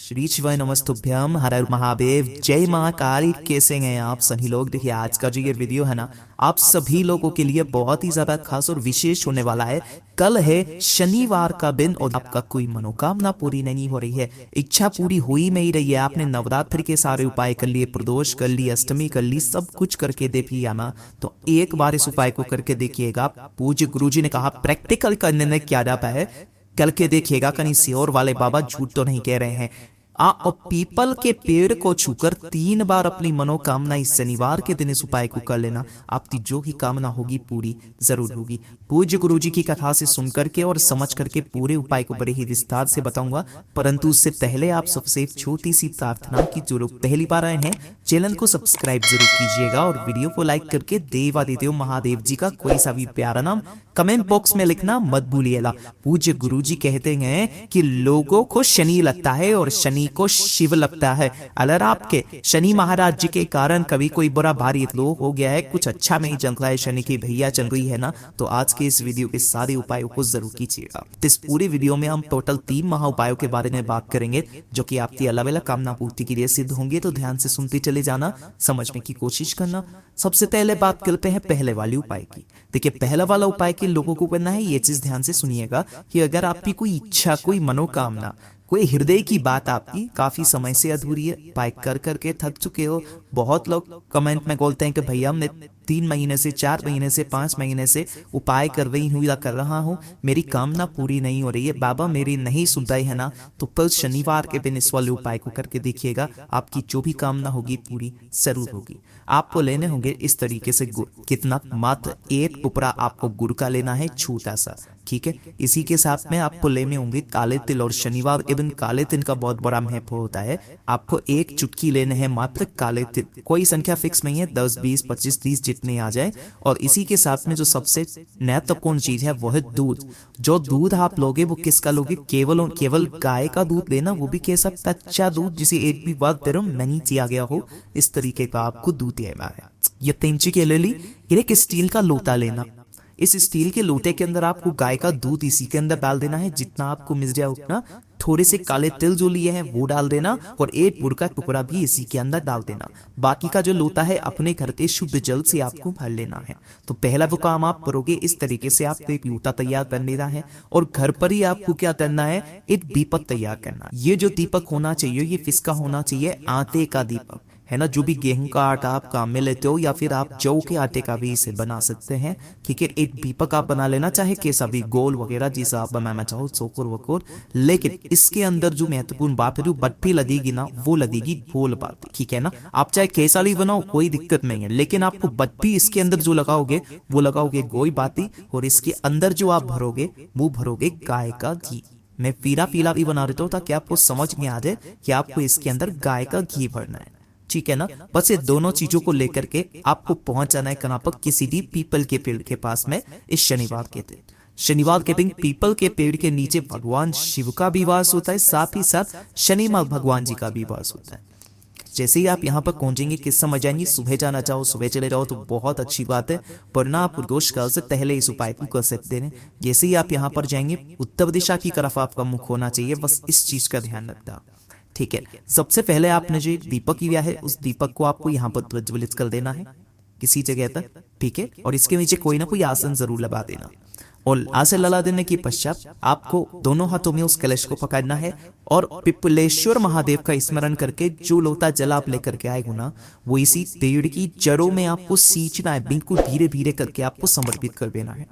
श्री शिवाय नमस्तुभ्यम, हर हर महादेव, जय महाकाली। कैसे हैं आप सभी लोग? देखिए आज का जो ये वीडियो है ना, आप सभी लोगों के लिए बहुत ही ज्यादा खास और विशेष होने वाला है। कल है शनिवार का दिन और आपका कोई मनोकामना पूरी नहीं हो रही है, इच्छा पूरी हो ही नहीं रही है। आपने नवरात्रि के सारे उपाय कर लिए, प्रदोष कर ली, अष्टमी कर ली, सब कुछ करके देख लिया ना, तो एक बार इस उपाय को करके देखिएगा। पूज्य गुरुजी ने कहा प्रैक्टिकल करने में क्या जाता है, करके देखिएगा। कहीं सियोर वाले बाबा झूठ तो नहीं कह रहे हैं। और पीपल के पेड़ को छूकर 3 बार अपनी मनोकामना इस शनिवार के दिन इस उपाय को कर लेना, आपकी जो भी कामना होगी पूरी जरूर होगी। पूज्य गुरुजी की कथा से सुनकर के और समझ करके पूरे उपाय को बड़े ही विस्तार से बताऊंगा, परंतु उससे पहले आप सबसे एक छोटी सी प्रार्थना कि जो लोग पहली बार आए हैं चैनल को सब्सक्राइब जरूर कीजिएगा और वीडियो को लाइक करके देवादिदेव महादेव जी का कोई सा भी प्यारा नाम कमेंट बॉक्स में लिखना मत भूलिएगा। पूज्य गुरुजी कहते हैं कि लोगों को शनि लगता है और शनि को शिव लगता है। अगर आपके शनि महाराज जी के कारण कभी कोई बुरा भारी लोग हो गया है, कुछ अच्छा नहीं चल रहा है, शनि की भैया चल रही है ना, तो आज के इस वीडियो के सारे उपायों को जरूर कीजिएगा। तो इस पूरे वीडियो में हम टोटल 3 महा उपायों के बारे में बात करेंगे जो कि आपकी अलग अलग कामना पूर्ति के लिए सिद्ध होंगे। तो ध्यान से सुनते चले जाना, समझने की कोशिश करना। सबसे पहले बात करते हैं पहले वाले उपाय की। देखिए पहला वाला उपाय के लोगों को करना है, ये चीज ध्यान से सुनिएगा कि अगर आपकी कोई इच्छा, कोई मनोकामना, कोई हृदय की बात आपकी काफी समय से अधूरी है, उपाय कर करके थक चुके हो। बहुत लोग कमेंट में बोलते हैं कि भैया हमने 3 महीने से, 4 महीने से, 5 महीने से उपाय कर रही हूँ या कर रहा हूँ, मेरी कामना पूरी नहीं हो रही है, बाबा मेरी नहीं सुनता है ना। तो कल शनिवार के दिन इस वाले उपाय को करके देखिएगा, आपकी जो भी कामना होगी पूरी जरूर होगी। आपको लेने होंगे इस तरीके से गुड़, कितना, मात्र 1 टुकड़ा आपको गुड़ का लेना है, छोटा सा, ठीक है। इसी के साथ में आपको लेने होंगे काले तिल, और शनिवार एवं काले तिल का बहुत बड़ा महत्व होता है। आपको 1 चुटकी लेने हैं मात्र काले तिल, कोई संख्या फिक्स नहीं है, 10, 20, 25, 30 जितने आ जाए। और इसी के साथ में जो सबसे महत्वपूर्ण चीज है वो है दूध। जो दूध आप लोगे वो किसका लोगे? केवल गाय का दूध लेना, वो भी कैसा? कच्चा दूध, जिसे एक भी बात गर्म नहीं किया गया हो, इस तरीके का आपको दूध लेना है। ये 3 चीजें ले ली। एक स्टील का लोटा लेना, इस स्टील के लोटे के अंदर आपको गाय का दूध इसी के अंदर डाल देना है, जितना आपको मिल जाए उतना। थोड़े से काले तिल जो लिए हैं वो डाल देना, और 1 गुड़ का टुकड़ा भी इसी के अंदर डाल देना। बाकी का जो लोटा है अपने घर के शुद्ध जल से आपको भर लेना है। तो पहला वो काम आप करोगे, इस तरीके से आपको एक लोटा तैयार कर लेना है, और घर पर ही आपको क्या करना है, एक दीपक तैयार करना। ये जो दीपक होना चाहिए, ये किसका होना चाहिए? आटे का दीपक है ना। जो भी गेहूं का आटा आप काम में लेते हो, या फिर आप जौ के आटे का भी इसे बना सकते हैं, ठीक है। एक दीपक आप बना लेना, चाहे कैसा भी, गोल वगैरह जिसे आप बनाना चाहो, चौकोर वकोर। लेकिन इसके अंदर जो महत्वपूर्ण बात है, जो बत्ती लगेगी ना, वो लगेगी गोल बाती, ठीक है ना। आप चाहे कैसा भी बनाओ कोई दिक्कत नहीं है, लेकिन आपको बत्ती इसके अंदर जो लगाओगे वो लगाओगे गोल बाती, और इसके अंदर जो आप भरोगे वो भरोगे गाय का घी। मैं पीला पीला भी बना देता हूँ ताकि आपको समझ में आ जाए कि आपको इसके अंदर गाय का घी भरना है, ठीक है ना। बस ये दोनों चीजों को लेकर के आपको पहुंच जाना है कहां पर? किसी भी पीपल के पेड़ के पास में इस शनिवार के दिन। शनिवार के दिन पीपल के पेड़ के नीचे भगवान शिव का भी वास होता है, साथ ही साथ शनि भगवान जी का भी वास होता है। जैसे ही आप यहाँ पर पहुंचेंगे, किस समय जाएंगे? सुबह जाना चाहो सुबह चले जाओ तो बहुत अच्छी बात है, वरना आप प्रदोष काल से पहले इस उपाय को कर सकते हैं। जैसे ही आप यहाँ पर जाएंगे, उत्तर दिशा की तरफ आपका मुख होना चाहिए, बस इस चीज का ध्यान रखना, ठीक है। सबसे पहले आपने जो दीपक लिया है, उस दीपक को आपको यहाँ पर प्रज्वलित कर देना है किसी जगह पर, ठीक है। और इसके नीचे कोई ना कोई आसन जरूर लगा देना, और आसन लगा देने के पश्चात आपको दोनों हाथों में उस कलश को पकड़ना है, और पिपलेश्वर महादेव का स्मरण करके जो लोटा जल आप लेकर के आए हो ना, वो इसी पेड़ की जड़ों में आपको सींचना है, बिल्कुल धीरे धीरे करके आपको समर्पित कर देना है।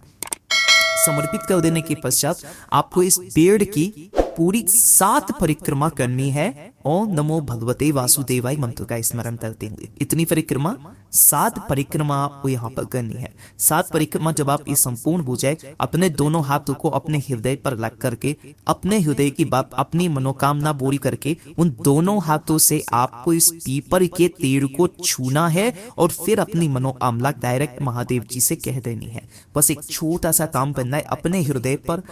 समर्पित कर देने के पश्चात आपको इस पेड़ की पूरी 7 परिक्रमा करनी है। ओम नमो भगवते वासुदेवाय मंत्र का स्मरण करते हुए इतनी परिक्रमा, 7 परिक्रमा आपको यहाँ पर करनी है। 7 परिक्रमा जब आप ये संपूर्ण हो जाए, अपने दोनों हाथों को अपने हृदय पर रख करके, अपने हृदय की बात, अपनी मनोकामना पूरी करके, उन दोनों हाथों से आपको इस पीपल के पेड़ को छूना है, और फिर अपनी मनोकामना डायरेक्ट महादेव जी से कह देनी है। बस एक छोटा सा काम करना है, अपने हृदय पर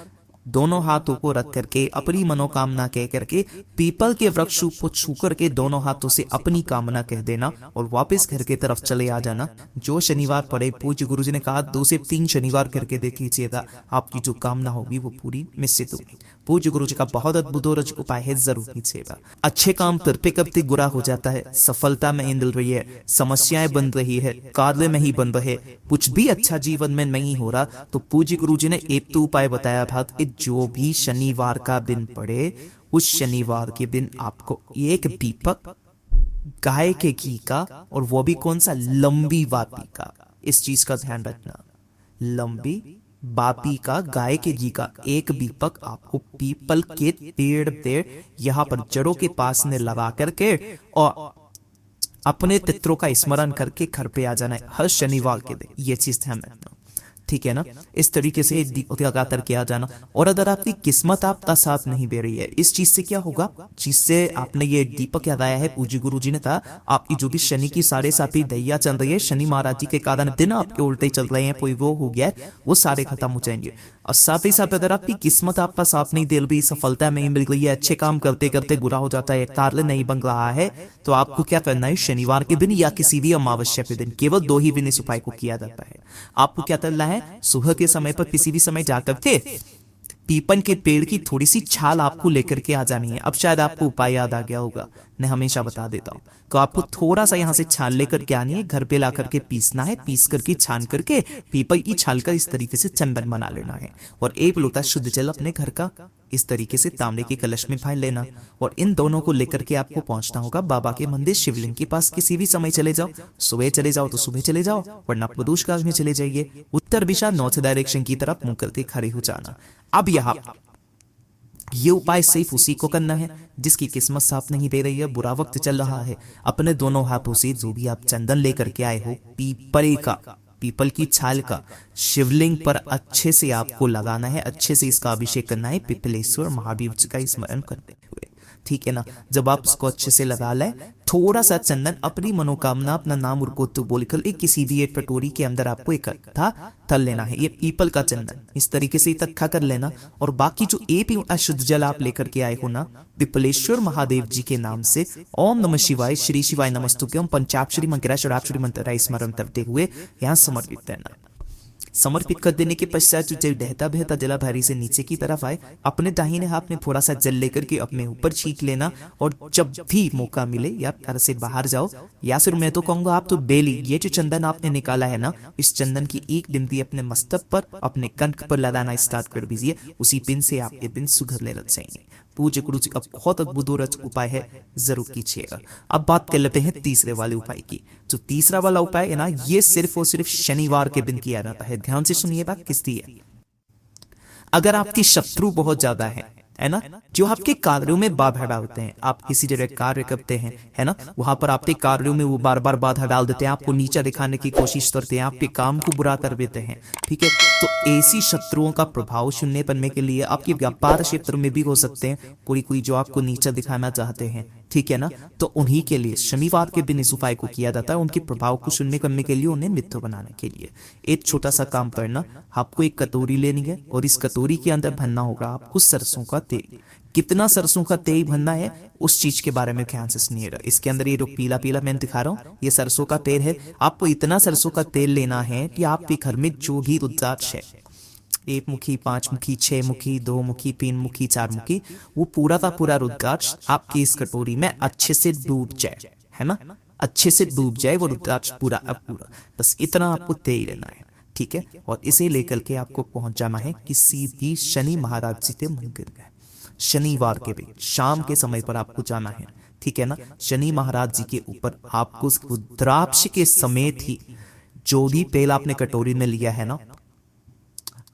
दोनों हाथों को रख करके अपनी मनोकामना कह करके पीपल के वृक्ष को छू करके दोनों हाथों से अपनी कामना कह देना, और वापस घर की तरफ चले आ जाना। जो शनिवार पड़े, पूज्य गुरुजी ने कहा 2 से 3 शनिवार करके देख लीजिएगा, आपकी जो कामना होगी वो पूरी निश्चित होगी। पूज्य गुरु जी का बहुत अद्भुत और उपाय है, जरूर कीजिएगा। अच्छे काम करते करते बुरा हो जाता है, सफलता नहीं मिल रही है, समस्याएं बन रही है, कार्य नहीं बन रहे, कुछ भी अच्छा जीवन में नहीं हो रहा, तो पूज्य गुरु जी ने एक तो उपाय बताया था कि जो भी शनिवार का दिन पड़े उस शनिवार के दिन आपको एक दीपक गाय के घी का, और वो भी कौन सा, लंबी वापी का, इस चीज का ध्यान रखना, लंबी बापी का गाय के घी का एक दीपक आपको पीपल के पेड़ पे यहाँ पर जड़ों के पास में लगा करके और अपने पितरों का स्मरण करके घर पे आ जाना है हर शनिवार के दिन। ये चीज ध्यान रखना, ठीक है ना। इस तरीके से लगा करके आ जाना। और अगर आपकी किस्मत आपका साथ नहीं दे रही है, इस चीज से क्या होगा, जिससे आपने ये दीपक लगाया है, पूज्य गुरु जी ने कहा आपकी जो भी शनि की 7.5 दैया चल रही है, शनि महाराज जी के कारण दिन आपके उल्टे चल रहे हैं, कोई वो हो गया, वो सारे खत्म हो जाएंगे। और साथ ही साथ अगर आपकी किस्मत आपका साथ नहीं दे रही, सफलता नहीं मिल रही है, अच्छे काम करते करते बुरा हो जाता है, कार्य नहीं बन रहा है, तो आपको क्या करना है, शनिवार के दिन या किसी भी अमावस्या के दिन, केवल 2 ही दिन इस उपाय को किया जाता है। आपको क्या करना है, सुबह के समय पर किसी भी समय जाकर के पीपल के पेड़ की थोड़ी सी छाल आपको लेकर के आ जानी है। अब शायद आपको उपाय याद आ गया होगा, मैं हमेशा बता देता हूँ। तो आपको थोड़ा सा यहाँ से छाल लेकर के आनी है, घर पे ला करके पीसना है, पीस करके छान करके पीपल की छाल का इस तरीके से चंदन बना लेना है, और 1 लोटा शुद्ध जल अपने घर का इस तरीके से तांबे के कलश में भर लेना, और इन दोनों को लेकर के आपको पहुंचना होगा बाबा के मंदिर शिवलिंग के पास। किसी भी समय चले जाओ, सुबह चले जाओ तो सुबह चले जाओ, वरना प्रदोष काल में चले जाइए, उत्तर दिशा नॉर्थ डायरेक्शन की तरफ मुंह करके खड़े हो जाना। अब यहाँ ये उपाय सिर्फ उसी को करना है जिसकी किस्मत साफ नहीं दे रही है, बुरा वक्त चल रहा है। अपने दोनों हाथों से जो भी आप चंदन लेकर के आए हो, पीपल की छाल का शिवलिंग पर अच्छे से आपको लगाना है, अच्छे से इसका अभिषेक करना है पिपलेश्वर महादेव जी का स्मरण करते हुए, ठीक है ना। जब आप इसको अच्छे से लगा लें, थोड़ा सा चंदन अपनी मनोकामना, अपना नाम और गोत्र बोलकर एक किसी भी एक कटोरी के अंदर आपको इकट्ठा तल लेना है। ये पीपल का चंदन इस तरीके से इकट्ठा कर लेना, और बाकी जो एक अशुद्ध जल आप लेकर के आए हो ना, पिपलेश्वर महादेव जी के नाम से ओम नमः शिवाय, श्री शिवाय नमस्तुभ्यम पंचाक्षरी मंत्र षडाक्षरी मंत्र स्मरण करते हुए यहाँ समर्पित करना। समर्पित कर देने के पश्चात जो जल बहता बहता जलाधारी से नीचे की तरफ आए, अपने दाहिने हाथ में थोड़ा सा जल लेकर के अपने ऊपर छींक लेना, और जब भी मौका मिले या घर से बाहर जाओ, या फिर मैं तो कहूंगा आप तो बेली, ये जो चंदन आपने निकाला है ना, इस चंदन की एक बिंदी अपने मस्तक पर, अपने कंठ पर लगाना स्टार्ट कर दीजिए। उसी पिन से आपके दिन सुधरने लग जाएंगे। पूज्य गुरु जी का बहुत अद्भुत और उपाय है, जरूर कीजिएगा। अब बात कर लेते हैं तीसरे वाले उपाय की। जो तीसरा वाला उपाय है ना, ये सिर्फ और सिर्फ शनिवार के दिन किया जाता है। ध्यान से सुनिए बात किसकी है। अगर आपकी शत्रु बहुत ज्यादा है ना, जो आपके कार्यों में बाधा डालते हैं, आप किसी जगह कार्य करते हैं, है ना, वहां पर आपके कार्यों में वो बार बार बाधा डाल देते हैं, आपको नीचा दिखाने की कोशिश करते हैं, आपके काम को बुरा कर देते हैं, ठीक है। तो ऐसी शत्रुओं का प्रभाव शून्य करने के लिए आपके व्यापार क्षेत्र में भी हो सकते हैं कोई जो आपको नीचा दिखाना चाहते हैं, ठीक है ना, तो उन्हीं के लिए शनिवार के दिन इस उपाय को किया जाता है। उनके प्रभाव को शून्य करने के लिए, उन्हें मित्र बनाने के लिए एक छोटा सा काम करना, आपको एक कटोरी लेनी है, और इस कटोरी के अंदर भरना होगा आपको सरसों का तेल। कितना सरसों का तेल भरना है उस चीज के बारे में ध्यान से सुनिएगा। इसके अंदर ये जो पीला पीला मैं दिखा रहा हूँ, ये सरसों का तेल है। आपको इतना सरसों का तेल लेना है कि आपके घर में जो भी रुद्राक्ष है, 1 मुखी, 5 मुखी, 6 मुखी, 2 मुखी, 3 मुखी, 4 मुखी, वो पूरा का पूरा रुद्राक्ष आपकी इस कटोरी में अच्छे से डूब जाए, है ना, अच्छे से डूब जाए वो रुद्राक्ष पूरा। बस इतना आपको तेल लेना है, ठीक है। और इसे लेकर के आपको पहुंच जाना है किसी भी शनि महाराज जी के मंदिर में, शनिवार के दिन शाम के समय पर आपको जाना है, ठीक है ना। शनि महाराज जी के ऊपर आपको रुद्राक्ष के समेत ही जो भी तेल आपने कटोरी में लिया है ना,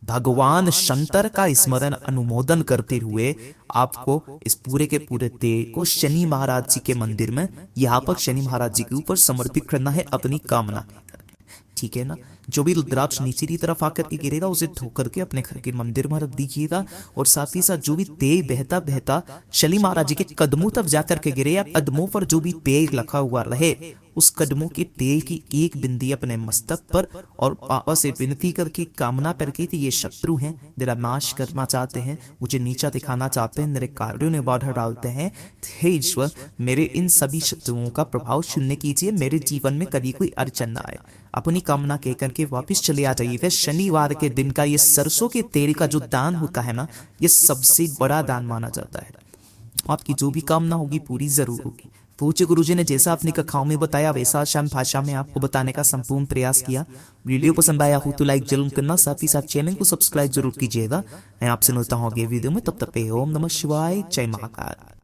भगवान शंकर का स्मरण अनुमोदन करते हुए आपको इस पूरे के पूरे तेल को शनि महाराज जी के मंदिर में, यहाँ पर शनि महाराज जी के ऊपर समर्पित करना है अपनी कामना, ठीक है ना। जो भी रुद्राक्ष नीचे की तरफ आकर के गिरेगा उसे धो करके अपने घर के मंदिर में रख दीजिएगा। और साथ ही साथ जो भी तेल बहता बहता शनि महाराज जी के कदमों तक जाकर के गिरे, या कदमों पर जो भी तेल रखा हुआ रहे, उस कदमों के तेल की एक बिंदी अपने मस्तक पर, और पापा से विनती करके, कामना करके कि ये शत्रु हैं, मेरा नाश करना चाहते हैं, मुझे नीचा दिखाना चाहते हैं, मेरे कार्यों में बाधा डालते हैं, हे ईश्वर मेरे इन सभी शत्रुओं का प्रभाव शून्य कीजिए, मेरे जीवन में कभी कोई अड़चन न आए। अपनी कामना कहकर करके वापस चले आ जाइए। फिर शनिवार के दिन का ये सरसों के तेल का जो दान होता है ना, ये सबसे बड़ा दान माना जाता है। आपकी जो भी कामना होगी पूरी जरूर होगी। पूज्य गुरुजी ने जैसा अपनी कथाओं में बताया वैसा आसान भाषा में आपको बताने का संपूर्ण प्रयास किया। वीडियो पसंद आया हो तो लाइक जरूर करना, साथ ही साथ चैनल को सब्सक्राइब जरूर कीजिएगा। मैं आपसे मिलता हूँ अगले वीडियो में, तब तक पे ओम नमः शिवाय, जय महाकाल।